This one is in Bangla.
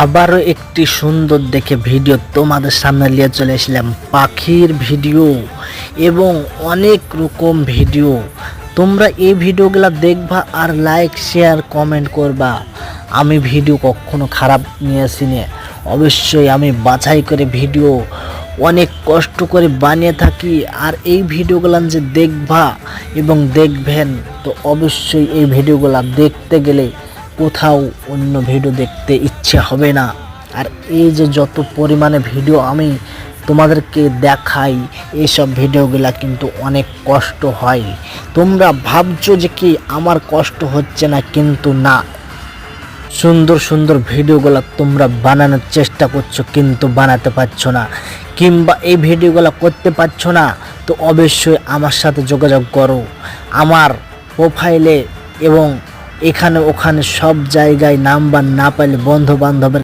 আবারও একটি সুন্দর দেখে ভিডিও তোমাদের সামনে নিয়ে চলে এসলাম। পাখির ভিডিও এবং অনেক রকম ভিডিও। তোমরা এই ভিডিওগুলো দেখবা আর লাইক শেয়ার কমেন্ট করবা। আমি ভিডিও কখনো খারাপ নিয়ে আসিনি, অবশ্যই আমি বাছাই করে ভিডিও অনেক কষ্ট করে বানিয়ে থাকি। আর এই ভিডিওগুলো যে দেখবা এবং দেখবেন, তো অবশ্যই এই ভিডিওগুলো দেখতে গেলে কোথাও অন্য ভিডিও দেখতে ইচ্ছে হবে না। আর এই যে যত পরিমাণে ভিডিও আমি তোমাদেরকে দেখাই, এইসব ভিডিওগুলা কিন্তু অনেক কষ্ট হয়। তোমরা ভাবছো যে কি আমার কষ্ট হচ্ছে না, কিন্তু না, সুন্দর সুন্দর ভিডিওগুলো তোমরা বানানোর চেষ্টা করছো কিন্তু বানাতে পারছো না, কিংবা এই ভিডিওগুলো করতে পারছো না। তো অবশ্যই আমার সাথে যোগাযোগ করো। আমার প্রোফাইলে এবং এখানে ওখানে সব জায়গায় নাম্বার না পাইলে বন্ধু বান্ধবের